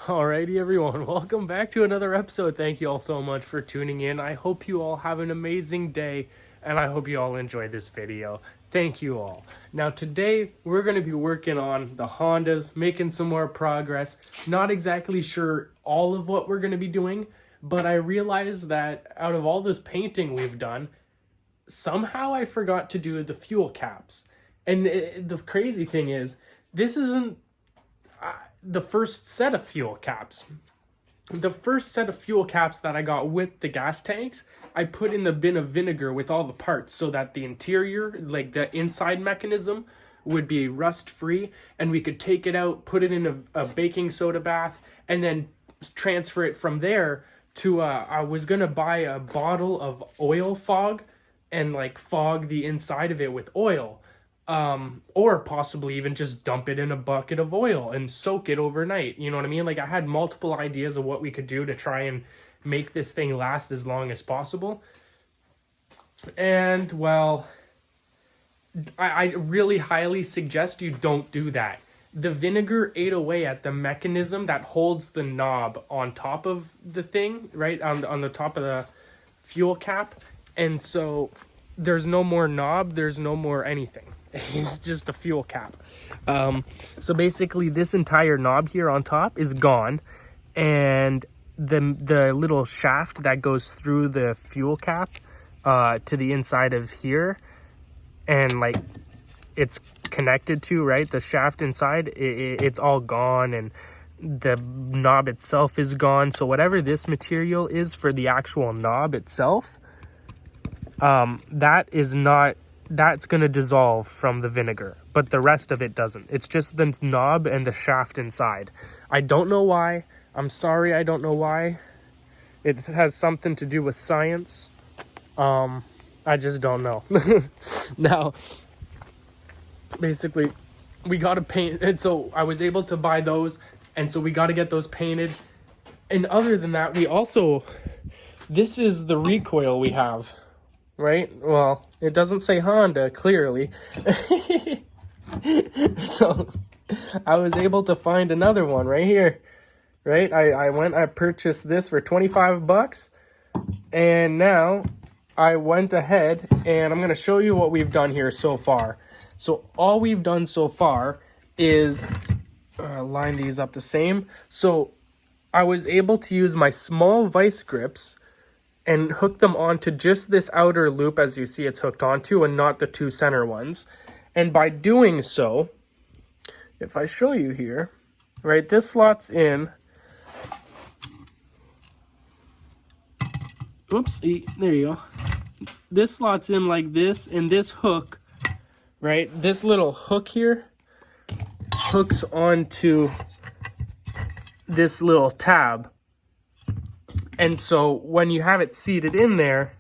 Alrighty, everyone, welcome back to another episode. Thank you all so much for tuning in. I hope you all have an amazing day, and I hope you all enjoy this video. Thank you all. Now, today we're going to be working on the Hondas, making some more progress. Not exactly sure all of what we're going to be doing, but I realized that out of all this painting we've done, somehow I forgot to do the fuel caps. And the crazy thing is, this isn't the first set of fuel caps. The first set of fuel caps that I got with the gas tanks, I put in the bin of vinegar with all the parts so that the interior, like the inside mechanism, would be rust free, and we could take it out, put it in a baking soda bath, and then transfer it from there to I was gonna buy a bottle of oil fog and like fog the inside of it with oil, or possibly even just dump it in a bucket of oil and soak it overnight. You know what I mean? Like, I had multiple ideas of what we could do to try and make this thing last as long as possible. And well, I really highly suggest you don't do that. The vinegar ate away at the mechanism that holds the knob on top of the thing, right? On the top of the fuel cap. And so there's no more knob, there's no more anything. It's just a fuel cap. So basically this entire knob here on top is gone, and the little shaft that goes through the fuel cap to the inside of here, and like it's connected to, right, the shaft inside, it's all gone, and the knob itself is gone. So whatever this material is for the actual knob itself, that's going to dissolve from the vinegar, but the rest of it doesn't. It's just the knob and the shaft inside. I don't know why. I'm sorry, I don't know why. It has something to do with science. I just don't know. Now, basically, we got to paint, and so I was able to buy those, and so we got to get those painted. And other than that, this is the recoil we have. Right? Well, it doesn't say Honda, clearly. So, I was able to find another one right here. Right? I purchased this for 25 bucks. And now, I went ahead and I'm going to show you what we've done here so far. So, all we've done so far is line these up the same. So, I was able to use my small vice grips and hook them onto just this outer loop, as you see it's hooked onto, and not the two center ones. And by doing so, if I show you here, right, this slots in. Oops, there you go. This slots in like this, and this hook, right, this little hook here hooks onto this little tab. And so when you have it seated in there,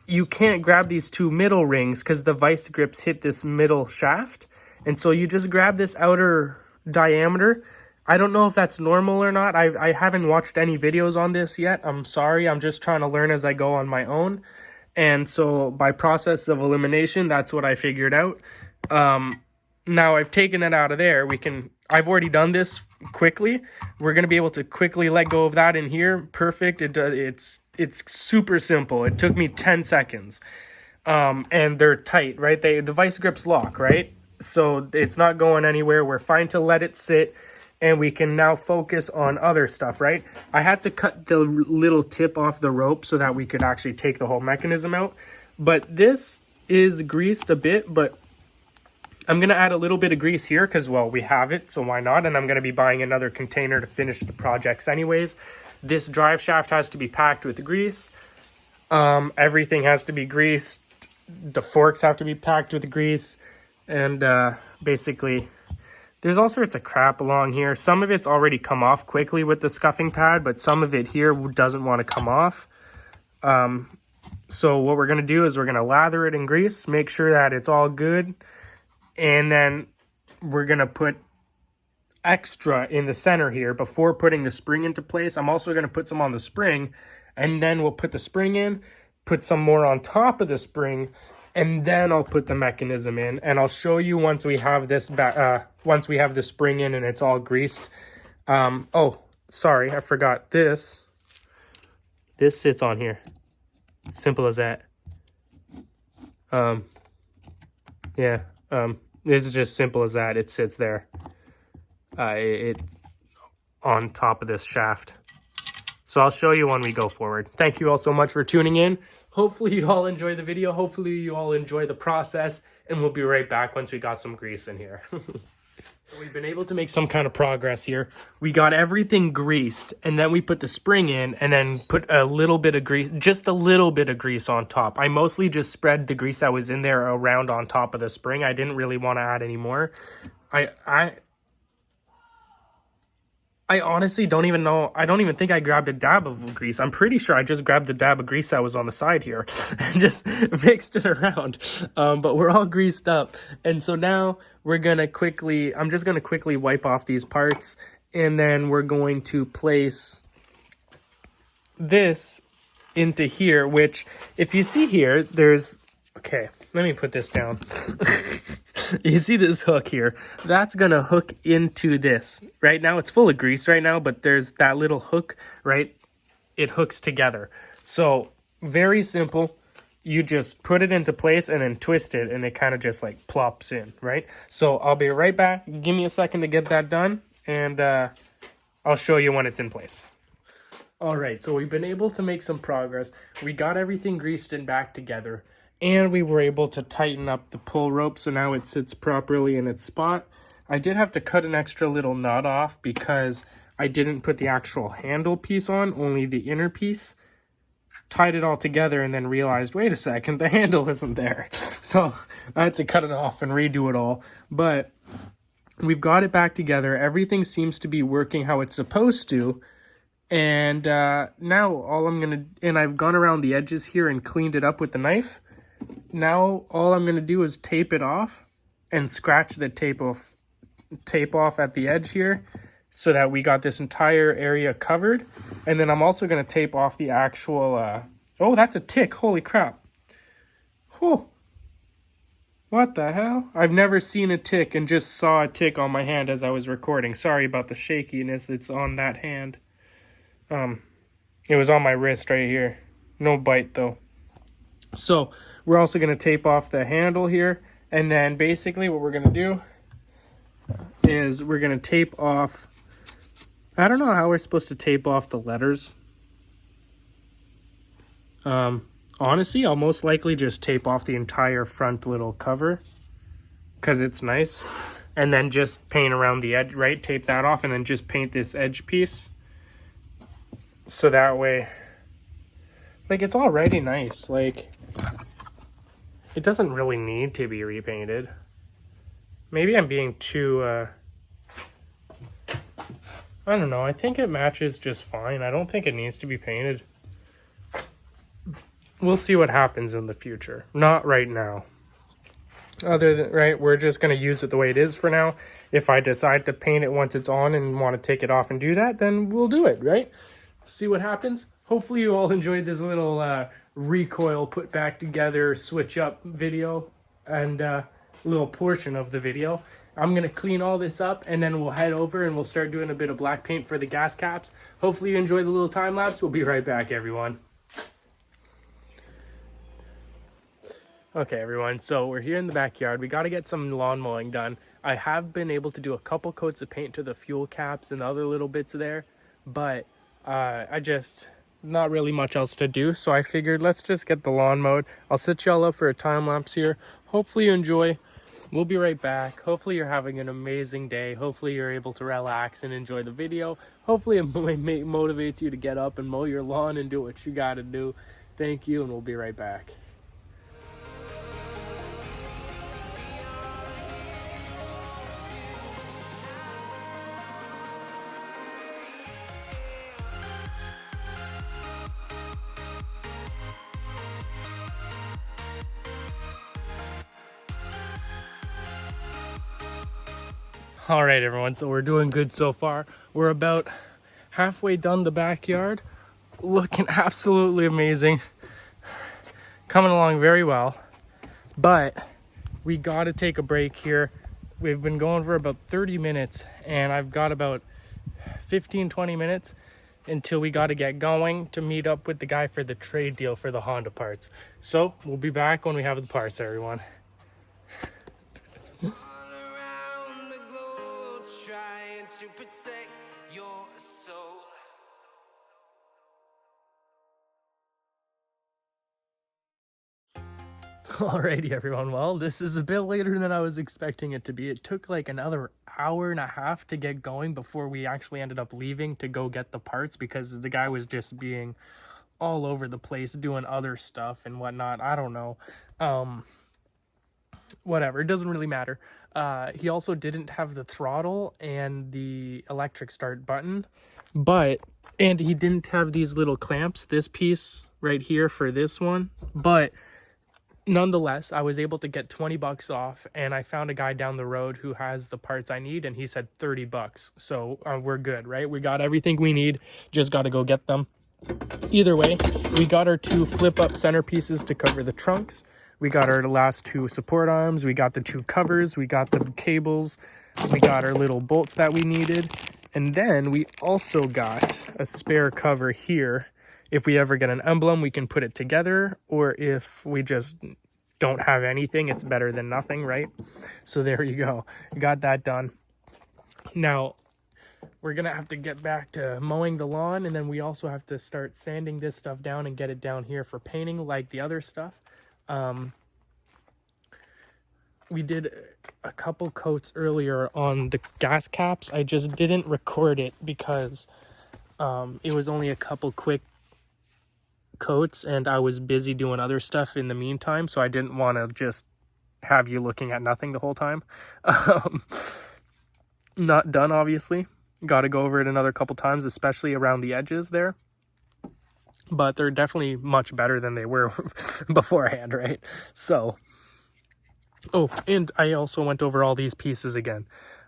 you can't grab these two middle rings because the vice grips hit this middle shaft. And so you just grab this outer diameter. I don't know if that's normal or not. I haven't watched any videos on this yet. I'm sorry. I'm just trying to learn as I go on my own. And so by process of elimination, that's what I figured out. Now I've taken it out of there. I've already done this quickly. We're going to be able to quickly let go of that in here. Perfect. It's super simple. It took me 10 seconds. And they're tight, right? The vice grips lock, right? So it's not going anywhere. We're fine to let it sit, and we can now focus on other stuff, right? I had to cut the little tip off the rope so that we could actually take the whole mechanism out. But this is greased a bit, but I'm going to add a little bit of grease here because, well, we have it, so why not? And I'm going to be buying another container to finish the projects anyways. This drive shaft has to be packed with grease. Everything has to be greased. The forks have to be packed with grease. And basically, there's all sorts of crap along here. Some of it's already come off quickly with the scuffing pad, but some of it here doesn't want to come off. So what we're going to do is we're going to lather it in grease, make sure that it's all good. And then we're going to put extra in the center here before putting the spring into place. I'm also going to put some on the spring, and then we'll put the spring in, put some more on top of the spring, and then I'll put the mechanism in. And I'll show you once we have this once we have the spring in and it's all greased. Oh, sorry, I forgot this. This sits on here. Simple as that. Yeah, this is just simple as that. It sits there. It on top of this shaft. So I'll show you when we go forward. Thank you all so much for tuning in. Hopefully you all enjoy the video. Hopefully you all enjoy the process, and we'll be right back once we got some grease in here. We've been able to make some kind of progress here. We got everything greased, and then we put the spring in, and then put a little bit of grease, just a little bit of grease on top. I mostly just spread the grease that was in there around on top of the spring. I didn't really want to add any more. I honestly don't even know. I don't even think I grabbed a dab of grease. I'm pretty sure I just grabbed the dab of grease that was on the side here and just mixed it around. But we're all greased up. And so now we're going to I'm just going to quickly wipe off these parts. And then we're going to place this into here, which if you see here, okay, let me put this down. You see this hook here? That's going to hook into this. Right now, it's full of grease right now, but there's that little hook, right? It hooks together. So, very simple. You just put it into place and then twist it, and it kind of just like plops in, right? So, I'll be right back. Give me a second to get that done, and I'll show you when it's in place. All right, so we've been able to make some progress. We got everything greased and back together. And we were able to tighten up the pull rope, so now it sits properly in its spot. I did have to cut an extra little nut off because I didn't put the actual handle piece on, only the inner piece. Tied it all together and then realized, wait a second, the handle isn't there. So I had to cut it off and redo it all. But we've got it back together. Everything seems to be working how it's supposed to. And now all I'm going to, and I've gone around the edges here and cleaned it up with the knife. Now all I'm going to do is tape it off and scratch the tape off at the edge here so that we got this entire area covered. And then I'm also going to tape off the actual, oh, that's a tick. Holy crap. Whew. What the hell? I've never seen a tick and just saw a tick on my hand as I was recording. Sorry about the shakiness. It's on that hand. It was on my wrist right here. No bite though. So we're also going to tape off the handle here. And then basically what we're going to do is we're going to tape off, I don't know how we're supposed to tape off the letters. Honestly, I'll most likely just tape off the entire front little cover because it's nice. And then just paint around the edge, right? Tape that off and then just paint this edge piece. So that way, like, it's already nice. Like, it doesn't really need to be repainted. Maybe I'm being too, I don't know. I think it matches just fine. I don't think it needs to be painted. We'll see what happens in the future. Not right now. Right, we're just going to use it the way it is for now. If I decide to paint it once it's on and want to take it off and do that, then we'll do it, right? See what happens. Hopefully you all enjoyed this little recoil put back together switch up video and little portion of the video. I'm going to clean all this up and then we'll head over and we'll start doing a bit of black paint for the gas caps. Hopefully you enjoyed the little time lapse. We'll be right back, everyone. Okay, everyone, so we're here in the backyard. We got to get some lawn mowing done. I have been able to do a couple coats of paint to the fuel caps and other little bits there, but not really much else to do, so I figured let's just get the lawn mowed. I'll set y'all up for a time lapse here. Hopefully you enjoy. We'll be right back. Hopefully you're having an amazing day. Hopefully you're able to relax and enjoy the video. Hopefully it motivates you to get up and mow your lawn and do what you gotta do. Thank you, and we'll be right back. All right, everyone, so we're doing good so far. We're about halfway done the backyard. Looking absolutely amazing. Coming along very well. But we got to take a break here. we've been going for about 30 minutes and I've got about 15-20 minutes until we got to get going to meet up with the guy for the trade deal for the Honda parts. So we'll be back when we have the parts, everyone. All around the globe, trying to protect your soul. Alrighty, everyone. Well, this is a bit later than I was expecting it to be. It took like another hour and a half to get going before we actually ended up leaving to go get the parts, because the guy was just being all over the place doing other stuff and whatnot. I don't know. Whatever. It doesn't really matter. He also didn't have the throttle and the electric start button, and he didn't have these little clamps, this piece right here for this one, but nonetheless, I was able to get 20 bucks off, and I found a guy down the road who has the parts I need, and he said 30 bucks. So we're good, right? We got everything we need, just got to go get them. Either way, we got our 2 flip-up centerpieces to cover the trunks. We got our last 2 support arms. We got the 2 covers. We got the cables. We got our little bolts that we needed. And then we also got a spare cover here. If we ever get an emblem, we can put it together, or if we just don't have anything, it's better than nothing, right? So there you go. Got that done. Now, we're going to have to get back to mowing the lawn, and then we also have to start sanding this stuff down and get it down here for painting like the other stuff. We did a couple coats earlier on the gas caps. I just didn't record it because it was only a couple quick coats and I was busy doing other stuff in the meantime, so I didn't want to just have you looking at nothing the whole time. Not done, obviously. Got to go over it another couple times, especially around the edges there, but they're definitely much better than they were beforehand, right? So, oh, and I also went over all these pieces again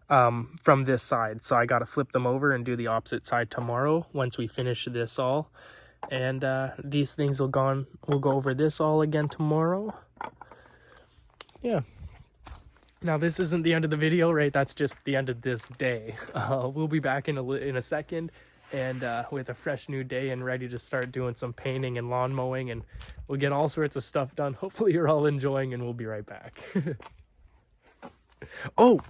from this side, so I got to flip them over and do the opposite side tomorrow once we finish this all. And these things we'll go over this all again tomorrow. Yeah. Now, this isn't the end of the video, right? That's just the end of this day. We'll be back in a second, and with a fresh new day and ready to start doing some painting and lawn mowing, and we'll get all sorts of stuff done. Hopefully you're all enjoying, and we'll be right back. Oh,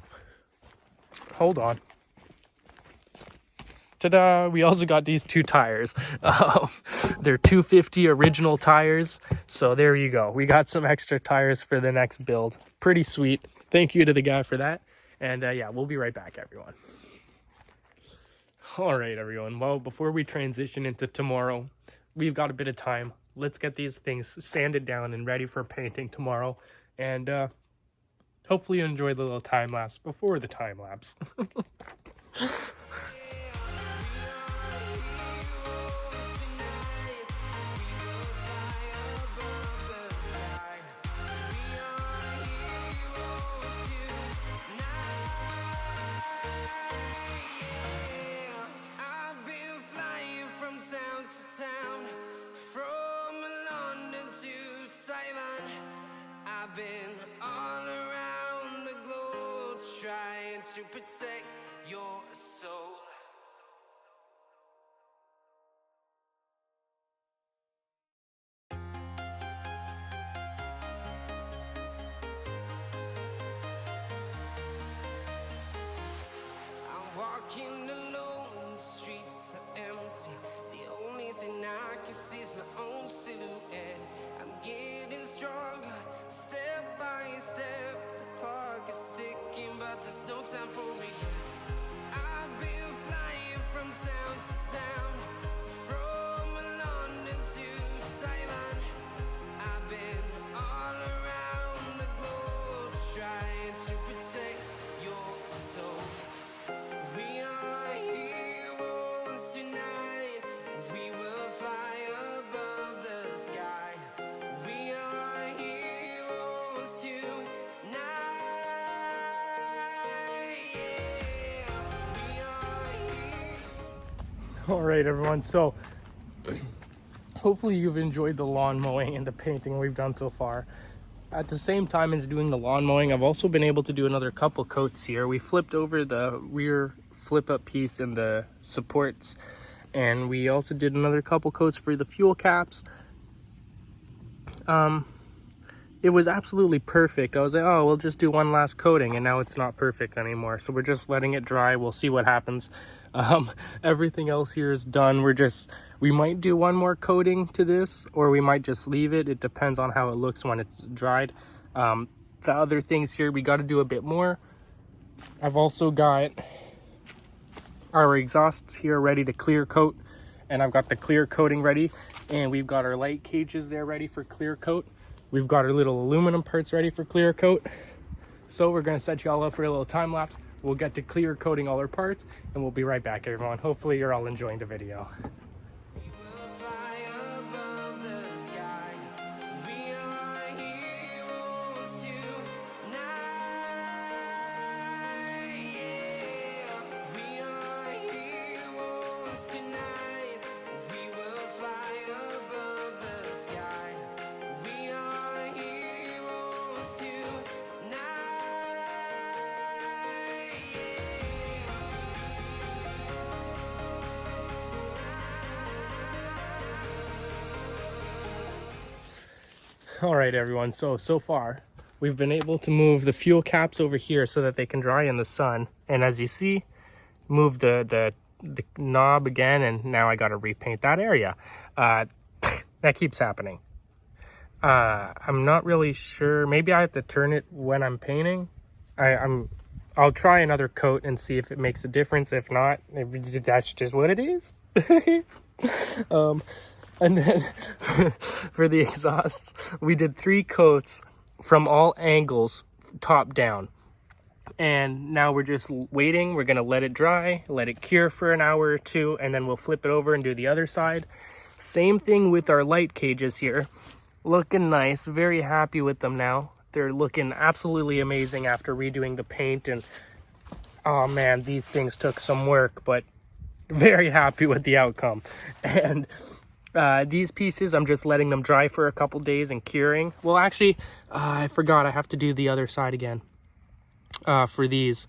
hold on. Ta-da! We also got these 2 tires. They're 250 original tires, so there you go. We got some extra tires for the next build. Pretty sweet. Thank you to the guy for that. And yeah, we'll be right back, everyone. All right, everyone. Well, before we transition into tomorrow, we've got a bit of time. Let's get these things sanded down and ready for painting tomorrow. And hopefully you enjoy the little time lapse before the time lapse. I've been all around the globe trying to protect your soul. I'm walking alone, the streets are empty. The only thing I can see is my own silhouette. I'm getting stronger, step by step. The clock is ticking, but there's no time for regrets. I've been flying from town to town, from London to Taiwan. I've been all around the globe trying to protect your soul. We are heroes tonight. We will fly above the sky. We are heroes tonight. Yeah. We are heroes. All right, everyone. So hopefully you've enjoyed the lawn mowing and the painting we've done so far. at the same time as doing the lawn mowing, I've also been able to do another couple coats here. We flipped over the rear flip up piece and the supports, and we also did another couple coats for the fuel caps. It was absolutely perfect. I was like, oh, we'll just do one last coating, and now it's not perfect anymore. So we're just letting it dry. We'll see what happens. Everything else here is done. We might do one more coating to this, or we might just leave it. It depends on how it looks when it's dried. The other things here, we got to do a bit more. I've also got our exhausts here ready to clear coat, and I've got the clear coating ready, and we've got our light cages there ready for clear coat. We've got our little aluminum parts ready for clear coat. So we're gonna set you all up for a little time lapse. We'll get to clear coating all our parts, and we'll be right back, everyone. Hopefully you're all enjoying the video. All right, everyone, so far we've been able to move the fuel caps over here so that they can dry in the sun, and as you see, move the knob again, and now I got to repaint that area. That keeps happening. I'm not really sure. Maybe I have to turn it when I'm painting. I'll try another coat and see if it makes a difference. If not, that's just what it is. And then for the exhausts, we did 3 coats from all angles, top down. And now we're just waiting. We're gonna let it dry, let it cure for an hour or 2, and then we'll flip it over and do the other side. Same thing with our light cages here. Looking nice, very happy with them now. They're looking absolutely amazing after redoing the paint, and oh man, these things took some work, but very happy with the outcome. And these pieces, I'm just letting them dry for a couple days and curing. Well, actually, I forgot, I have to do the other side again. For these,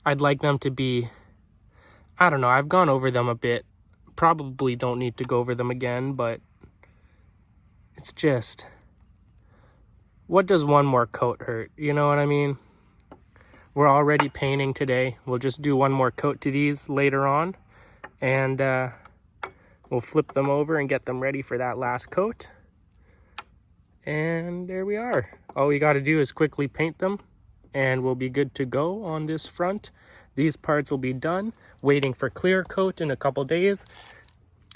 I'd like them to be, I don't know, I've gone over them a bit. Probably don't need to go over them again, but it's just, what does one more coat hurt? You know what I mean? We're already painting today. We'll just do one more coat to these later on, and we'll flip them over and get them ready for that last coat. And there we are. All we got to do is quickly paint them, and we'll be good to go on this front. These parts will be done, waiting for clear coat in a couple days.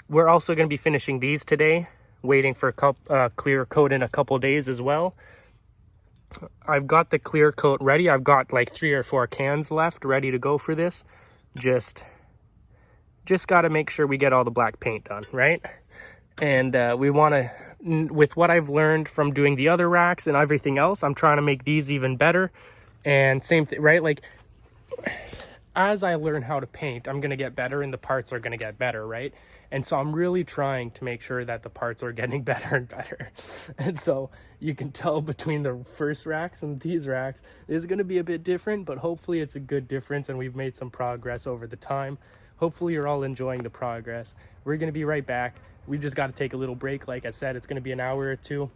We're also going to be finishing these today, waiting for clear coat in a couple days as well. I've got the clear coat ready. I've got like 3 or 4 cans left ready to go for this. Just got to make sure we get all the black paint done, right? And we want to, with what I've learned from doing the other racks and everything else, I'm trying to make these even better. And same thing, right? Like, as I learn how to paint, I'm going to get better, and the parts are going to get better, right? And so I'm really trying to make sure that the parts are getting better and better. And so you can tell between the first racks and these racks, it's going to be a bit different, but hopefully it's a good difference, and we've made some progress over the time. Hopefully you're all enjoying the progress. We're going to be right back. We just got to take a little break. Like I said, it's going to be an hour or 2,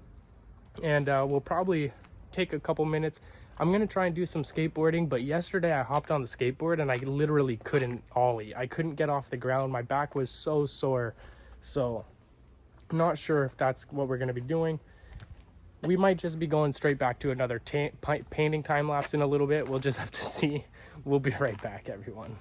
and we'll probably take a couple minutes. I'm going to try and do some skateboarding, but yesterday I hopped on the skateboard and I literally couldn't ollie. I couldn't get off the ground. My back was so sore. So I'm not sure if that's what we're going to be doing. We might just be going straight back to another painting time lapse in a little bit. We'll just have to see. We'll be right back, everyone.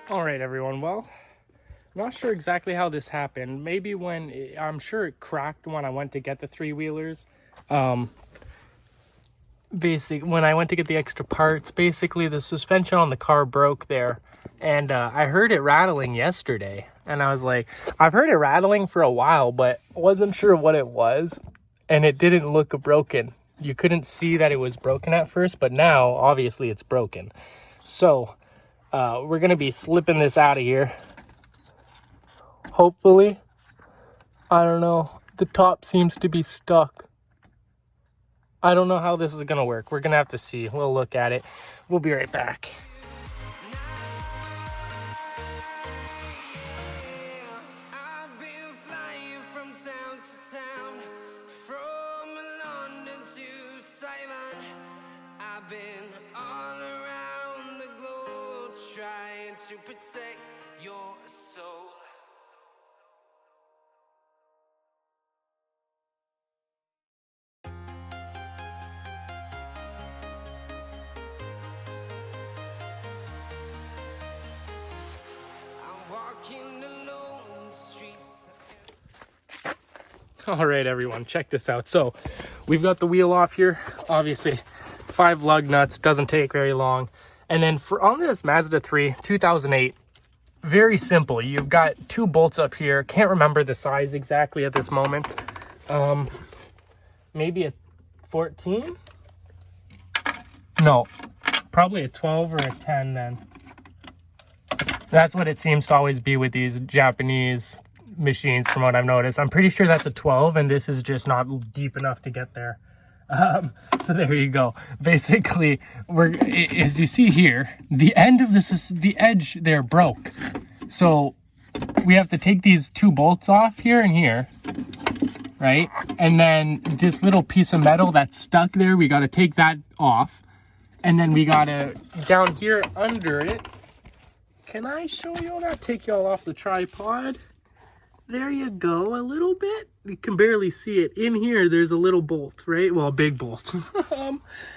All right, everyone. Well, I'm not sure exactly how this happened. Maybe I'm sure it cracked when I went to get the 3-wheelers. when I went to get the extra parts, basically the suspension on the car broke there. And I heard it rattling yesterday. And I was like, I've heard it rattling for a while, but wasn't sure what it was. And it didn't look broken. You couldn't see that it was broken at first, but now obviously it's broken. So we're going to be slipping this out of here. Hopefully. I don't know. The top seems to be stuck. I don't know how this is going to work. We're going to have to see. We'll look at it. We'll be right back. I've been flying from town to town, from London to Taiwan. I've been all around the globe trying to protect your soul. Walking alone streets. All right, everyone, check this out. So we've got the wheel off here. Obviously, 5 lug nuts, doesn't take very long. And then on this Mazda 3 2008, very simple. You've got 2 bolts up here. Can't remember the size exactly at this moment. Maybe a 14? No, probably a 12 or a 10 then. That's what it seems to always be with these Japanese machines from what I've noticed. I'm pretty sure that's a 12 and this is just not deep enough to get there. So there you go. Basically, as you see here, the end of this is the edge there broke. So we have to take these 2 bolts off here and here, right? And then this little piece of metal that's stuck there, we got to take that off. And then we got to, down here under it, can I show you? I'll take y'all off the tripod. There you go, a little bit. You can barely see it. In here, there's a little bolt, right? Well, a big bolt.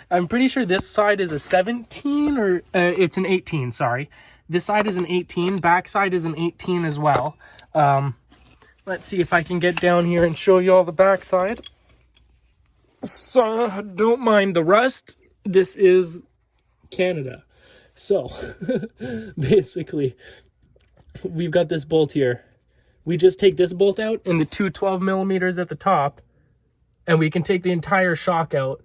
I'm pretty sure this side is a 17 or it's an 18, sorry. This side is an 18, back side is an 18 as well. Let's see if I can get down here and show you all the back side. So, don't mind the rust. This is Canada. So, basically, we've got this bolt here. We just take this bolt out and the 2 12 millimeters at the top, and we can take the entire shock out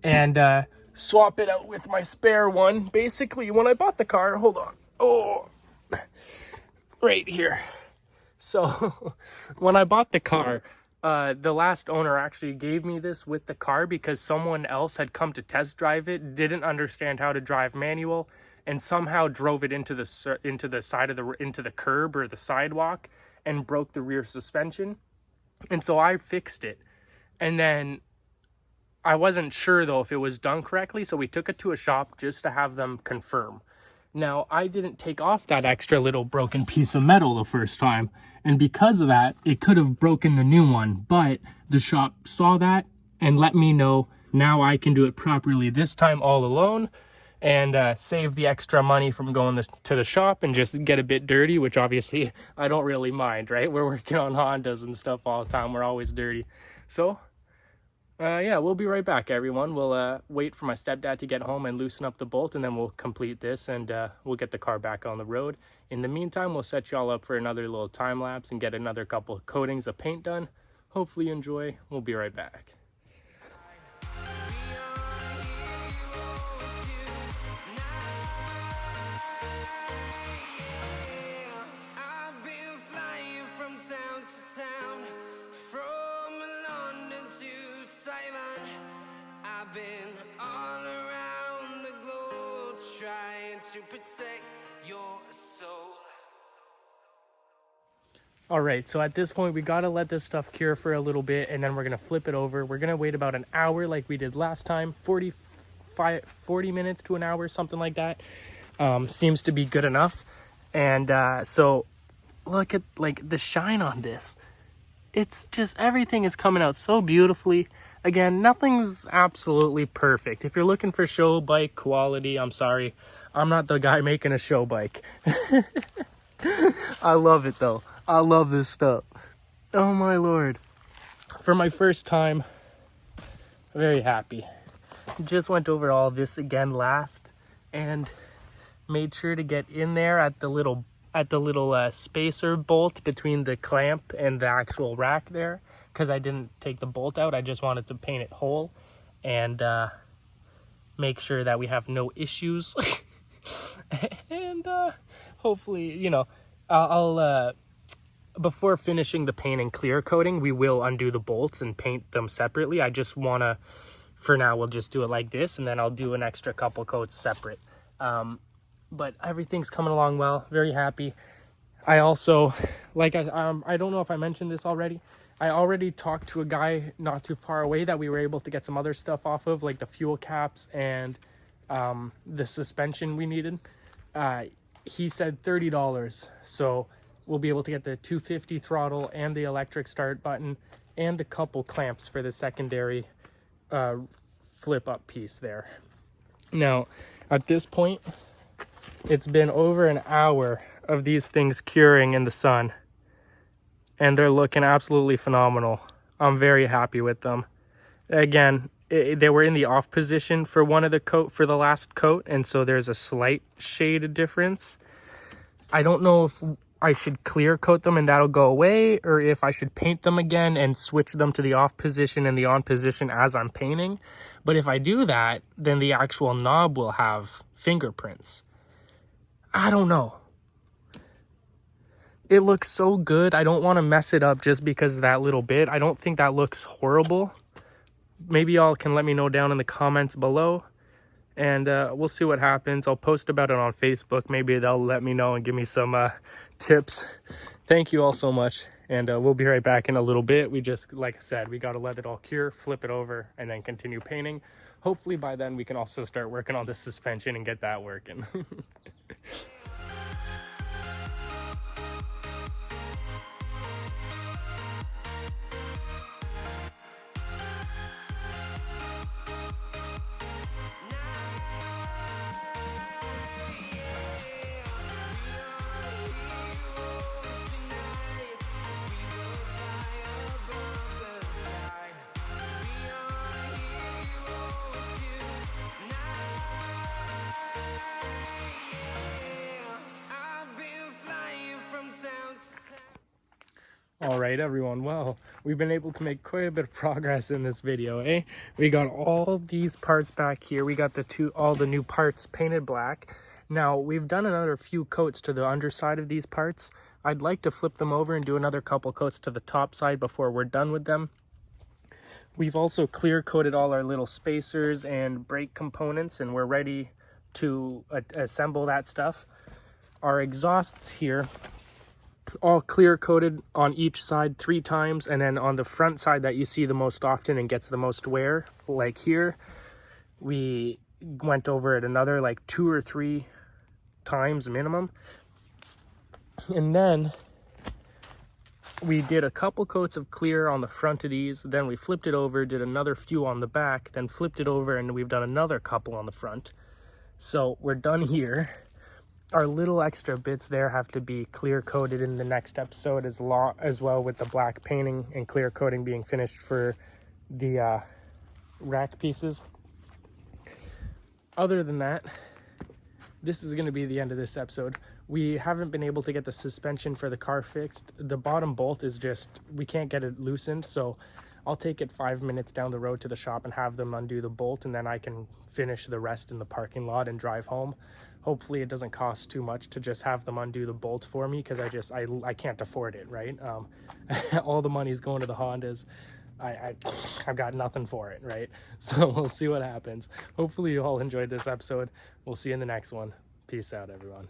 and swap it out with my spare one. Basically, when I bought the car, hold on. Oh, right here. So, when I bought the car, the last owner actually gave me this with the car because someone else had come to test drive it, didn't understand how to drive manual, and somehow drove it into the side of the curb or the sidewalk and broke the rear suspension. And so I fixed it. And then I wasn't sure though if it was done correctly, so we took it to a shop just to have them confirm. Now, I didn't take off that extra little broken piece of metal the first time, and because of that, it could have broken the new one, but the shop saw that and let me know. Now I can do it properly this time all alone and save the extra money from going to the shop and just get a bit dirty, which obviously I don't really mind, right? We're working on Hondas and stuff all the time. We're always dirty. So, yeah, we'll be right back, everyone. We'll wait for my stepdad to get home and loosen up the bolt, and then we'll complete this and we'll get the car back on the road. In the meantime, we'll set y'all up for another little time lapse and get another couple of coatings of paint done. Hopefully you enjoy. We'll be right back. Town to town, from London to Taiwan. I've been all around the globe trying to protect your soul. All right, so at this point, we gotta let this stuff cure for a little bit, and then we're gonna flip it over. We're gonna wait about an hour like we did last time, 40 minutes to an hour, something like that. Seems to be good enough. And so look at like the shine on this. It's just, everything is coming out so beautifully. Again, nothing's absolutely perfect. If you're looking for show bike quality, I'm sorry, I'm not the guy making a show bike. I love it though. I love this stuff. Oh my Lord. For my first time, very happy. just went over all this again last and made sure to get in there at the little spacer bolt between the clamp and the actual rack there, because I didn't take the bolt out. I just wanted to paint it whole and make sure that we have no issues. And hopefully, you know, I'll before finishing the paint and clear coating, we will undo the bolts and paint them separately. I just want to, for now, we'll just do it like this, and then I'll do an extra couple coats separate. But everything's coming along well. Very happy. I also, like, I don't know if I mentioned this already. I already talked to a guy not too far away that we were able to get some other stuff off of, like the fuel caps and the suspension we needed. He said $30. So we'll be able to get the 250 throttle and the electric start button and the couple clamps for the secondary flip up piece there. Now, at this point, it's been over an hour of these things curing in the sun, and they're looking absolutely phenomenal. I'm very happy with them. Again, they were in the off position for one of the coat, for the last coat, and so there's a slight shade difference. I don't know if I should clear coat them and that'll go away, or if I should paint them again and switch them to the off position and the on position as I'm painting. But if I do that, then the actual knob will have fingerprints. I don't know. It looks so good. I don't want to mess it up just because of that little bit. I don't think that looks horrible. Maybe y'all can let me know down in the comments below, and we'll see what happens. I'll post about it on Facebook. Maybe they'll let me know and give me some tips. Thank you all so much, and we'll be right back in a little bit. We just, like I said, we got to let it all cure, flip it over, and then continue painting. Hopefully by then we can also start working on the suspension and get that working. All right, everyone. Well, we've been able to make quite a bit of progress in this video, eh? We got all these parts back here. We got all the new parts painted black. Now, we've done another few coats to the underside of these parts. I'd like to flip them over and do another couple coats to the top side before we're done with them. We've also clear coated all our little spacers and brake components, and we're ready to assemble that stuff. Our exhausts here, all clear coated on each side 3 times, and then on the front side that you see the most often and gets the most wear, like here, we went over it another like 2 or 3 times minimum. And then we did a couple coats of clear on the front of these, then we flipped it over, did another few on the back, then flipped it over, and we've done another couple on the front. So we're done here. Our little extra bits there have to be clear coated in the next episode as well, with the black painting and clear coating being finished for the rack pieces. Other than that, this is going to be the end of this episode. We haven't been able to get the suspension for the car fixed. The bottom bolt is just, we can't get it loosened, so I'll take it 5 minutes down the road to the shop and have them undo the bolt, and then I can finish the rest in the parking lot and drive home. Hopefully it doesn't cost too much to just have them undo the bolt for me, because I can't afford it, right? All the money's going to the Hondas. I've got nothing for it, right? So we'll see what happens. Hopefully you all enjoyed this episode. We'll see you in the next one. Peace out, everyone.